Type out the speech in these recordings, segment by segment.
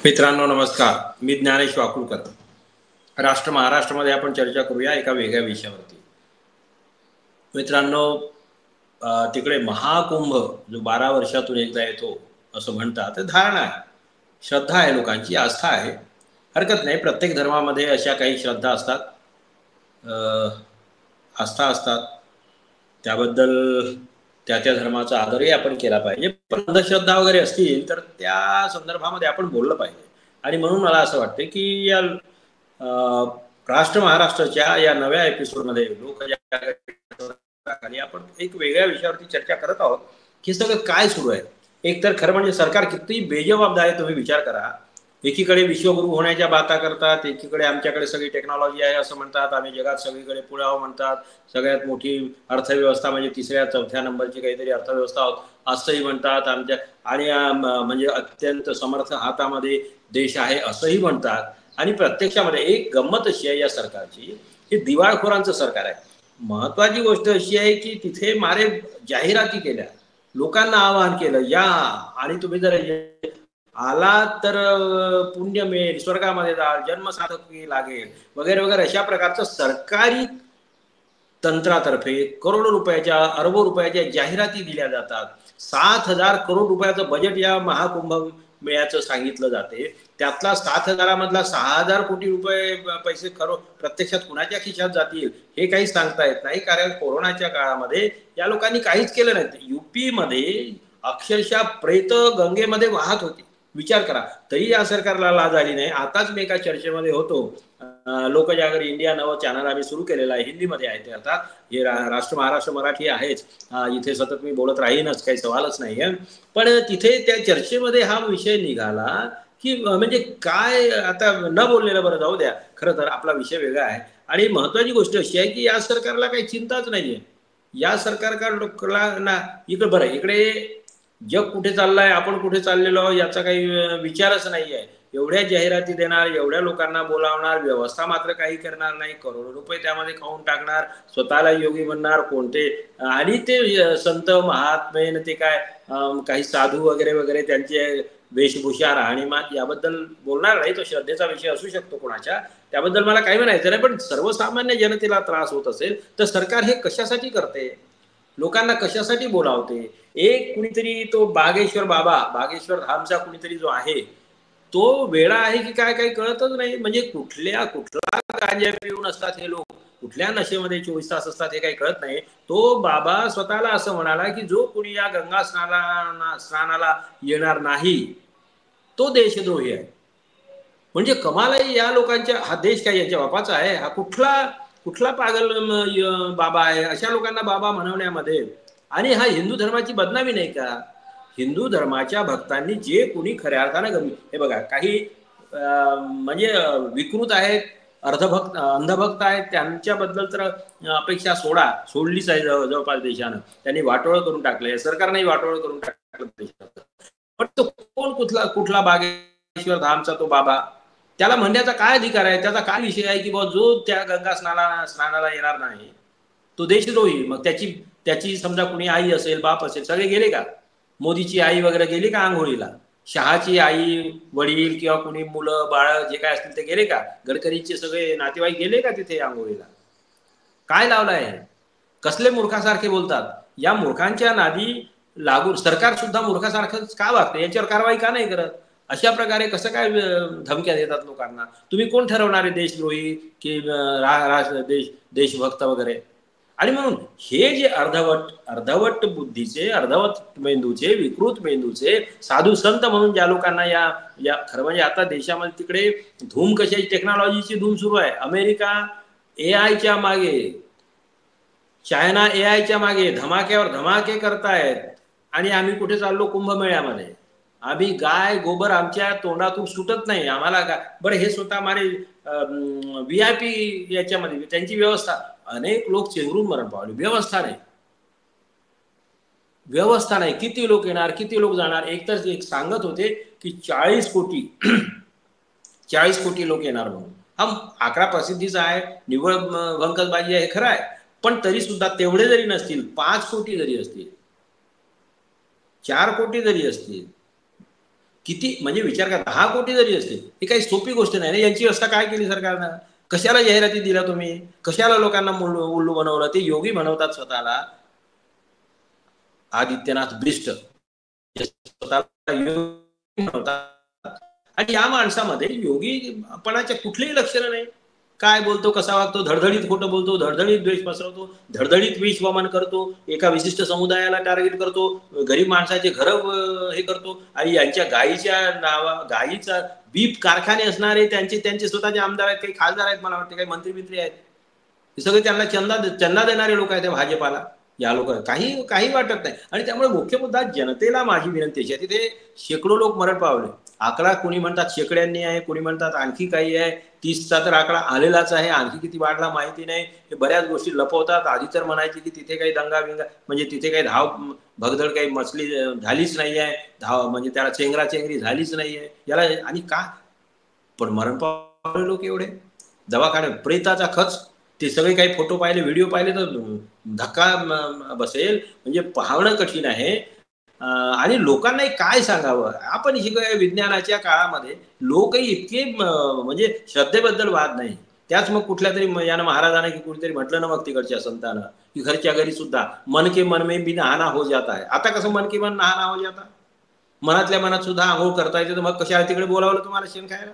मित्रांनो नमस्कार. मी ज्ञानेश वाकुळकर. महाराष्ट्रामध्ये आपण चर्चा करूया एका वेगळ्या विषयावरती. मित्रांनो, तिकडे महाकुंभ जो 12 वर्षातून एकदा येतो असं म्हणतात. ते धारणा आहे, श्रद्धा आहे, लोकांची आस्था आहे. हरकत नाही, प्रत्येक धर्मामध्ये अशा काही श्रद्धा असतात, आस्था असतात. त्याबद्दल त्या त्या धर्माचा आदरही आपण केला पाहिजे. पण अंधश्रद्धा वगैरे असतील तर त्या संदर्भामध्ये आपण बोललं पाहिजे. आणि म्हणून मला असं वाटतं की या महाराष्ट्राच्या या नव्या एपिसोडमध्ये लोकजागृती आपण एक वेगळ्या विषयावरती चर्चा करत आहोत की सगळं काय सुरू आहे. एक तर खरं म्हणजे सरकार किती बेजबाबदार आहे. तुम्ही विचार करा, एकीकडे विश्वगुरू होण्याच्या बाता करतात, एकीकडे आमच्याकडे सगळी टेक्नॉलॉजी आहे असं म्हणतात, आम्ही जगात सगळीकडे पुढे आहोत म्हणतात, सगळ्यात मोठी अर्थव्यवस्था म्हणजे 3ऱ्या 4थ्या नंबरची काहीतरी अर्थव्यवस्था आहोत असंही म्हणतात आमच्या, आणि म्हणजे अत्यंत समर्थ हातामध्ये देश आहे असंही म्हणतात. आणि प्रत्यक्षामध्ये एक गंमत अशी आहे या सरकारची, हे दिवाळखोरांचं सरकार आहे. महत्वाची गोष्ट अशी आहे की तिथे मारे जाहिराती केल्या, लोकांना आवाहन केलं या, आणि तुम्ही जर आला तर पुण्य मिळेल, स्वर्गामध्ये जाल, जन्मसार्थकी लागेल वगैरे वगैरे अशा प्रकारचं सरकारी तंत्रातर्फे करोडो रुपयाच्या अरबो रुपयाच्या जाहिराती दिल्या जातात. 7,000 करोड रुपयाचं बजेट या महाकुंभ मेळ्याचं सांगितलं जाते. त्यातला 7,000 मधला 6,000 कोटी रुपये पैसे प्रत्यक्षात कुणाच्या खिशात जातील हे काही सांगता येत नाही, कारण कोरोनाच्या काळामध्ये या लोकांनी काहीच केलं नाही. युपी मध्ये अक्षरशः प्रेत गंगेमध्ये वाहत होती. विचार करा, तरी या सरकारला लाज आली नाही. आताच मी एका चर्चेमध्ये होतो, लोकजागृती इंडिया नवं चॅनल आम्ही सुरू केलेलं आहे, हिंदीमध्ये आहे ते. अर्थात हे महाराष्ट्र मराठी आहेच, इथे सतत मी बोलत राहीनच, काही सवालच नाही आहे. पण तिथे त्या चर्चेमध्ये हा विषय निघाला की म्हणजे काय, आता न बोललेलं बरं, जाऊ द्या, खरं तर आपला विषय वेगळा आहे. आणि महत्वाची गोष्ट अशी आहे की या सरकारला काही चिंताच नाहीये. या सरकारला ना इकडे बरं, इकडे जग कुठे चाललंय, आपण कुठे चाललेलो याचा काही विचारच नाहीये. एवढ्या जाहिराती देणार, एवढ्या लोकांना बोलावणार, व्यवस्था मात्र काही करणार नाही, करोडो रुपये त्यामध्ये खाऊन टाकणार, स्वतःला योगी म्हणणार कोणते, आणि ते संत महात्मे ते काय काही साधू वगैरे वगैरे त्यांचे वेशभूषा, राहणीमान याबद्दल बोलणार नाही. तो श्रद्धेचा विषय असू शकतो कोणाच्या, त्याबद्दल मला काही म्हणायचं नाही. पण सर्वसामान्य जनतेला त्रास होत असेल तर सरकार हे कशासाठी करते, लोकांना कशासाठी बोलावते. एक कुणीतरी तो बागेश्वर धामचा कुणीतरी जो आहे तो वेळा आहे की काय काही कळतच नाही. म्हणजे कुठला गांजा पिऊन असतात हे लोक, कुठल्या नशेमध्ये 24 तास असतात हे काही कळत नाही. तो बाबा स्वतःला असं म्हणाला की जो कुणी या गंगा स्नानाला येणार नाही तो देशद्रोही आहे. म्हणजे कमाल आहे या लोकांच्या. हा देश काय याच्या बापाचा आहे? हा कुठला पागल बाबा आहे अशा लोकांना बाबा म्हणवण्यामध्ये? आणि हा हिंदू धर्माची बदनामी नाही का? हिंदू धर्माच्या भक्तांनी जे कुणी खऱ्या अर्थानं हे बघा, काही म्हणजे विकृत आहेत, अंधभक्त आहेत, त्यांच्याबद्दल तर अपेक्षा सोडलीच आहे जवळपास देशानं. त्यांनी वाटोळ करून टाकलंय, सरकारने वाटोळ करून टाकलं देशाचं. पण तो कोण, कुठला बागेश्वर धामचा तो बाबा, त्याला म्हणण्याचा काय अधिकार आहे? त्याचा काय विषय आहे की जो त्या गंगा स्नानाला येणार नाही तो देशद्रोही? मग त्याची समजा कुणी आई असेल, बाप असेल, सगळे गेले का? मोदीची आई वगैरे गेली का आंघोळीला? शहाची आई वडील किंवा कुणी मुलं बाळ जे काय असतील ते गेले का? गडकरीचे सगळे नातेवाईक गेले का तिथे आंघोळीला? काय लावलाय? कसले मूर्खासारखे बोलतात? या मूर्खांच्या नादी लागून सरकार सुद्धा मूर्खासारखंच का वागतं? याच्यावर कारवाई का नाही करत? अशा प्रकारे कसं काय धमक्या देतात लोकांना? तुम्ही कोण ठरवणारे देशद्रोही की देशभक्त वगैरे? आणि म्हणून हे जे अर्धवट बुद्धीचे, अर्धवट मेंदूचे, विकृत मेंदूचे साधू संत म्हणून ज्या लोकांना या खरं म्हणजे आता देशामध्ये तिकडे धूम कशाची, टेक्नॉलॉजीची धूम सुरू आहे. अमेरिका एआयच्या मागे, चायना एआयच्या मागे धमाक्यावर धमाके करतायत. आणि आम्ही कुठे चाललो? कुंभमेळ्यामध्ये. आम्ही गाय गोबर आमच्या तोंडातून सुटत नाही. आम्हाला बरं, हे स्वतः मारे VIP याच्यामध्ये त्यांची व्यवस्था, अनेक लोक चेंगरून मरण पावले. व्यवस्था नाही. किती लोक येणार, किती लोक जाणार? एक सांगत होते की 40 कोटी लोक येणार म्हणून. हा आकडा प्रसिद्धीचा आहे, निव्वळ भंकसबाजी आहे, हे खरं आहे. पण तरी सुद्धा तेवढे जरी नसतील, 5 कोटी जरी असतील, 4 कोटी जरी असतील, किती म्हणजे विचार करा, 10 कोटी जरी असते ही काही सोपी गोष्ट नाही ना. यांची व्यवस्था काय केली सरकारनं? कशाला जाहिराती दिल्या तुम्ही? कशाला लोकांना उल्लू बनवलं? ते योगी बनवतात स्वतःला, आदित्यनाथ बिष्ट स्वतःला योगी बनवतात, आणि या माणसामध्ये योगीपणाच्या कुठलीही लक्षणं नाही. काय बोलतो, कसा वागतो, धडधडीत खोटं बोलतो, धडधडीत द्वेष पसरवतो, धडधडीत विश्वमान करतो, एका विशिष्ट समुदायाला टार्गेट करतो, गरीब माणसाचे घर हे करतो, आणि यांच्या गायीचा बीप कारखाने असणारे त्यांचे त्यांचे स्वतःचे आमदार आहेत, काही खासदार आहेत, मला वाटते काही मंत्री आहेत, हे सगळे त्यांना चंदा देणारे लोक आहेत भाजपाला. या लोक काही काही वाटत नाही. आणि त्यामुळे मुख्य मुद्दा जनतेला माझी विनंती आहे, तिथे शेकडो लोक मरण पावले. आकडा कोणी म्हणतात शेकड्यांनी आहे, कोणी म्हणतात आणखी काही आहे. 30चा तर आकडा आलेलाच आहे, आणखी किती वाढला माहिती नाही. हे बऱ्याच गोष्टी लपवतात. आधी तर म्हणायचे की तिथे काही दंगा बिंगा म्हणजे तिथे काही धाव भगदड काही मचली झालीच नाही आहे, धाव म्हणजे त्याला चेंगराचेंगरी झालीच नाही आहे याला. आणि का पण मरण पावले लोक एवढे, दवाखान्यात प्रेताचा खच, ते सगळे काही फोटो पाहिले, व्हिडिओ पाहिले तर धक्का बसेल, म्हणजे पाहणं कठीण आहे. आणि लोकांनाही काय सांगावं. आपण विज्ञानाच्या काळामध्ये लोकही इतके म्हणजे श्रद्धेबद्दल वाद नाही. त्याच मग कुठल्या तरी यानं महाराजांना की कुणीतरी म्हटलं ना मग तिकडच्या संतानं की घरच्या घरी सुद्धा मन के मन में भी नहाना हो जाता है. आता कसं मन के मन नहाना हो जाता, मनातल्या मनात सुद्धा आंघोळ करता येते, तर मग कशा तिकडे बोलावलं तुम्हाला शेण खायला?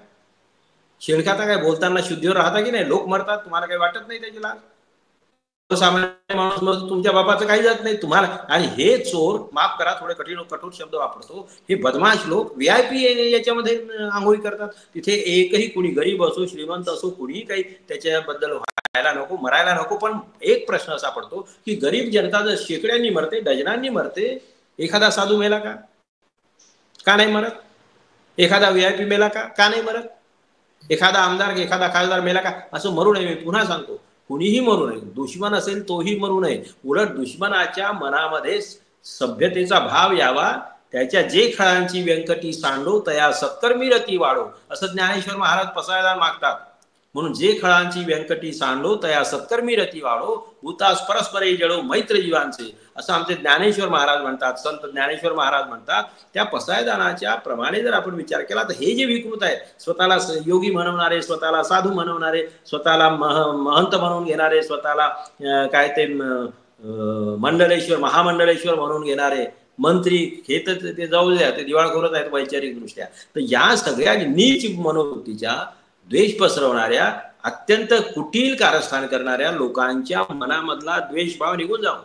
शेण खाता काय बोलताना शुद्धीवर राहता की नाही? लोक मरतात, तुम्हाला काही वाटत नाही त्याची लाज? सामान्य माणूस मग तुमच्या बापाचं काही जात नाही तुम्हाला. आणि हे चोर, माफ करा थोडे कठोर शब्द वापरतो, हे बदमाश लोक VIP याच्यामध्ये आंघोळी करतात. तिथे एकही कुणी गरीब असो श्रीमंत असो कुणीही काही त्याच्याबद्दल व्हायला नको, मरायला नको. पण एक प्रश्न असा पडतो की गरीब जनता जर शेकड्यांनी मरते, डझनांनी मरते, एखादा साधू मेला का नाही मरत? एखादा VIP मेला का नाही मरत? एखादा आमदार एखादा खासदार मेला का? असं मरू नये. मी पुन्हा सांगतो, कुणीही मरू नये. दुश्मन असेल तोही मरू नये. उलट दुश्मनाच्या मनामध्ये सभ्यतेचा भाव यावा. त्याच्या जे खळांची व्यंकटी सांडो तया सत्कर्मी रती वाढो, असं ज्ञानेश्वर महाराज पसायदान मागतात. म्हणून जे खळांची व्यंकटी सांडो तया सत्कर्मी रती वाढो, भूतास परस्परे जळो मैत्र जीवांचे, असं आमचे ज्ञानेश्वर महाराज म्हणतात, संत ज्ञानेश्वर महाराज म्हणतात. त्या पसायदानाच्या प्रमाणे जर आपण विचार केला तर हे जे विकृत आहे, स्वतःला योगी म्हणवणारे, स्वतःला साधू म्हणवणारे, स्वतःला महंत म्हणून घेणारे, स्वतःला काय ते मंडलेश्वर महामंडलेश्वर म्हणून घेणारे मंत्री, हे तर ते जाऊ द्या, ते दिवाळखोरच आहेत वैचारिक दृष्ट्या. तर या सगळ्या नीच मनोवृत्तीच्या, द्वेष पसरवणाऱ्या, अत्यंत कुटील कारस्थान करणाऱ्या लोकांच्या मनामधला द्वेषभाव निघून जावं,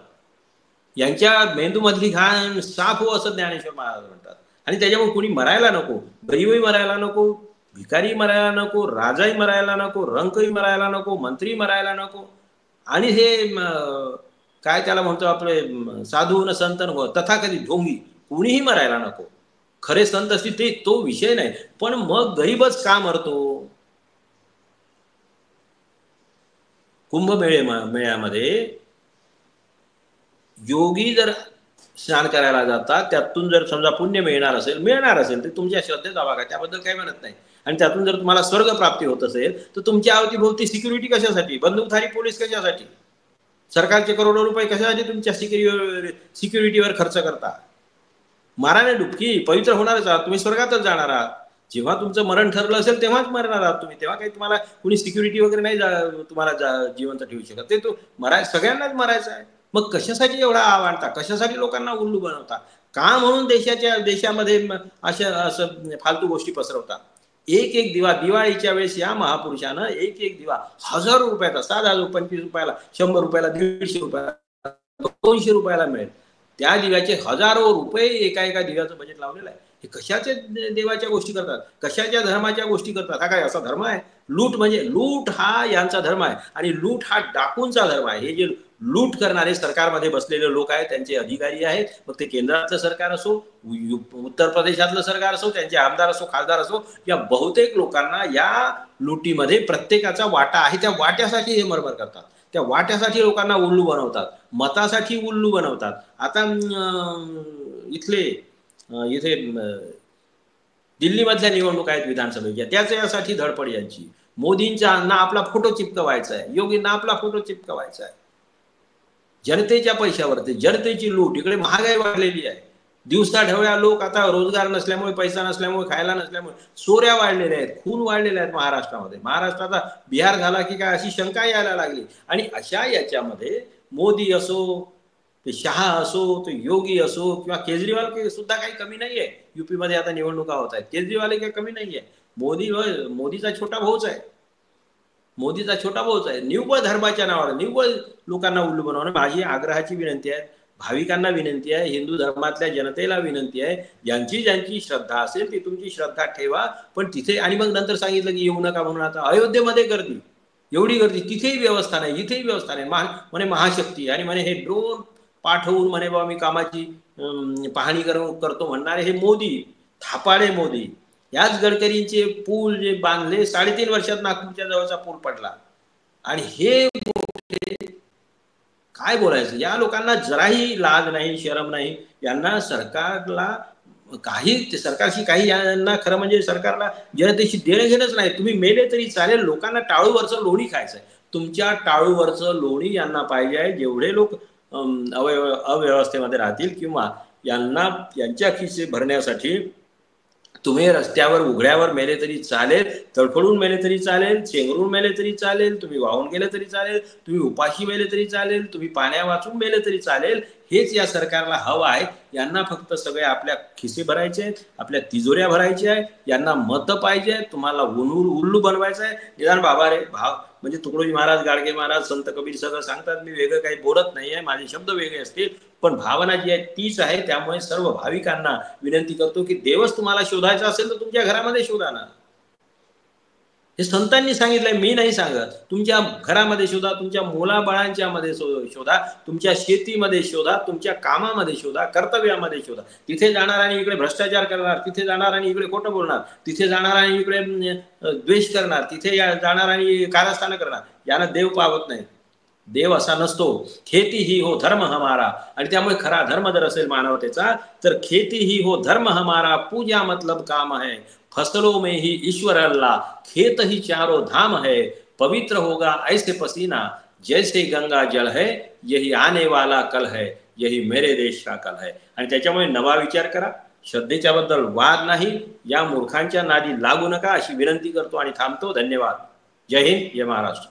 यांच्या मेंदूमधली घाण साफ हो, असं ज्ञानेश्वर महाराज म्हणतात. आणि त्याच्यामुळे कुणी मरायला नको, गरीबही मरायला नको, भिकारी मरायला नको, राजाही मरायला नको, रंकही मरायला नको, मंत्री मरायला नको. आणि हे काय त्याला म्हणतो आपले साधू न संतन हो तथाकथित ढोंगी, कुणीही मरायला नको. खरे संत असतील ते तो विषय नाही, पण मग गरीबच का मरतो? मेळ्यामध्ये योगी जर स्नान करायला जातात, त्यातून जर समजा पुण्य मिळणार असेल तर तुमच्या श्रद्धेचा भाग आहे, त्याबद्दल काही म्हणत नाही. आणि त्यातून जर तुम्हाला स्वर्ग प्राप्ती होत असेल तर तुमच्या अवतीभोवती सिक्युरिटी कशासाठी? बंदूकधारी पोलीस कशासाठी? सरकारचे करोडो रुपये कशासाठी तुमच्या सिक्युरिटीवर खर्च करता? माराने डुबकी, पवित्र होणारच आहात तुम्ही, स्वर्गातच जाणार आहात. जेव्हा तुमचं मरण ठरलं असेल तेव्हाच मरणार आहात तुम्ही. तेव्हा काही तुम्हाला कुणी सिक्युरिटी वगैरे नाही तुम्हाला जिवंत ठेवू शकत. ते तो सगळ्यांनाच मरायचं आहे. मग कशासाठी एवढा आणता? कशासाठी लोकांना उल्लू बनवता? का म्हणून देशामध्ये असं फालतू गोष्टी पसरवतात? एक दिवा दिवाळीच्या वेळेस या महापुरुषानं एक दिवा हजारो रुपयाचा, साधा 25 रुपयाला, 100 रुपयाला, 150 रुपयाला, 200 रुपयाला मिळेल. त्या दिव्याचे हजारो रुपये एका दिव्याचं बजेट लावलेलं आहे. हे कशाच्या देवाच्या गोष्टी करतात? कशाच्या धर्माच्या गोष्टी करतात? हा काय असा धर्म आहे? लूट हा यांचा धर्म आहे. आणि लूट हा डाकूंचा धर्म आहे. हे जे लूट करणारे सरकारमध्ये बसलेले लोक आहेत, त्यांचे अधिकारी आहेत, मग ते केंद्रातलं सरकार असो, उत्तर प्रदेशातलं सरकार असो, त्यांचे आमदार असो, खासदार असो, या बहुतेक लोकांना या लुटीमध्ये प्रत्येकाचा वाटा आहे. त्या वाट्यासाठी हे मरमर करतात. त्या वाट्यासाठी लोकांना उल्लू बनवतात, मतासाठी उल्लू बनवतात. आता इथे दिल्लीमधल्या निवडणुका आहेत विधानसभेच्या, त्याच्यासाठी धडपड यांची. मोदींचा ना आपला फोटो चिपकवायचा आहे, योगींना आपला फोटो चिपकवायचा आहे. जनतेच्या पैशावरती जनतेची लूट. इकडे महागाई वाढलेली आहे, दिवसा ढवळ्या लोक आता रोजगार नसल्यामुळे, पैसा नसल्यामुळे, खायला नसल्यामुळे चोऱ्या वाढलेल्या आहेत, खून वाढलेले आहेत महाराष्ट्रामध्ये. महाराष्ट्राचा बिहार झाला की काय अशी शंका यायला लागली. आणि अशा याच्यामध्ये मोदी असो, ते शहा असो, तो योगी असो किंवा केजरीवाल सुद्धा काही कमी नाहीये. युपी मध्ये आता निवडणुका होत आहेत, केजरीवाल काही कमी नाहीये. मोदीचा छोटा भाऊच आहे. मोदीचा छोटा भाऊच आहे. निव्वळ धर्माच्या नावावर निव्वळ लोकांना उल्लू बनवणं. माझी आग्रहाची विनंती आहे, भाविकांना विनंती आहे, हिंदू धर्मातल्या जनतेला विनंती आहे, ज्यांची ज्यांची श्रद्धा असेल ती तुमची श्रद्धा ठेवा, पण तिथे. आणि मग नंतर सांगितलं की येऊ नका म्हणून. आता अयोध्येमध्ये गर्दी, एवढी गर्दी, तिथेही व्यवस्था नाही, इथेही व्यवस्था नाही. म्हणे महाशक्ती, आणि म्हणे हे ड्रोन पाठवून म्हणे बाबा मी कामाची पाहणी करतो म्हणणारे हे मोदी, थापाडे मोदी. याच गडकरींचे पूल जे बांधले, 3.5 वर्षात नागपूरच्या जवळचा पूल पडला. आणि हे काय बोलायचं, या लोकांना जराही लाज नाही, शरम नाही. यांना सरकारला काही, सरकारशी काही, यांना खरं म्हणजे सरकारला जनतेशी देणं घेणंच नाही. तुम्ही मेले तरी चालेल, लोकांना टाळूवरचं लोणी खायचंय. तुमच्या टाळूवरचं लोणी यांना पाहिजे आहे. जेवढे लोक अव्यवस्थेमध्ये राहतील किंवा यांच्या खिसे भरण्यासाठी तुम्ही रस्त्यावर उघड्यावर मेले तरी चालेल, तडफडून मेले तरी चालेल, चेंगरून मेले तरी चालेल, तुम्ही वाहून गेले तरी चालेल, तुम्ही उपाशी मेले तरी चालेल, तुम्ही पाण्या वाचून मेले तरी चालेल. हेच या सरकारला हवं आहे. यांना फक्त सगळे आपल्या खिसे भरायचे आहेत, आपल्या तिजोऱ्या भरायच्या आहेत, यांना मतं पाहिजे, तुम्हाला उल्लू बनवायचं आहे. निदान बाबा रे भाव, म्हणजे तुकडोजी महाराज, गाडगे महाराज, संत कबीर सगळं सांगतात. मी वेगळं काही बोलत नाही आहे, माझे शब्द वेगळे असतील, पण भावना जी आहे तीच आहे. त्यामुळे सर्व भाविकांना विनंती करतो की देवच तुम्हाला शोधायचा असेल तर तुमच्या घरामध्ये शोधा ना. हे संतांनी सांगितलंय, मी नाही सांगत. तुमच्या घरामध्ये शोधा, तुमच्या मुलाबाळांच्या मध्ये शोधा, तुमच्या शेतीमध्ये शोधा, तुमच्या कामामध्ये शोधा, कर्तव्यामध्ये शोधा. तिथे जाणार आणि इकडे भ्रष्टाचार करणार, तिथे जाणार आणि इकडे खोटं बोलणार, तिथे जाणार आणि इकडे द्वेष करणार, तिथे जाणार आणि कारस्थानं करणार, याला देव पावत नाही. देव असा नसतो. खेती ही हो धर्म हमारा. आणि त्यामुळे खरा धर्म जर असेल मानवतेचा तर खेती ही हो धर्म हमारा, पूजा मतलब काम है, फसलों में ही ईश्वर अल्लाह, खेत ही चारों धाम है, पवित्र होगा ऐसे पसीना जैसे गंगा जल है, यही आने वाला कल है, यही मेरे देश का कल है. आणि त्याच्यामुळे नवा विचार करा. श्रद्धेच्या बद्दल वाद नाही. या मूर्खांच्या नादी लागू नका अशी विनंती करतो आणि थांबतो. धन्यवाद. जय हिंद, जय महाराष्ट्र.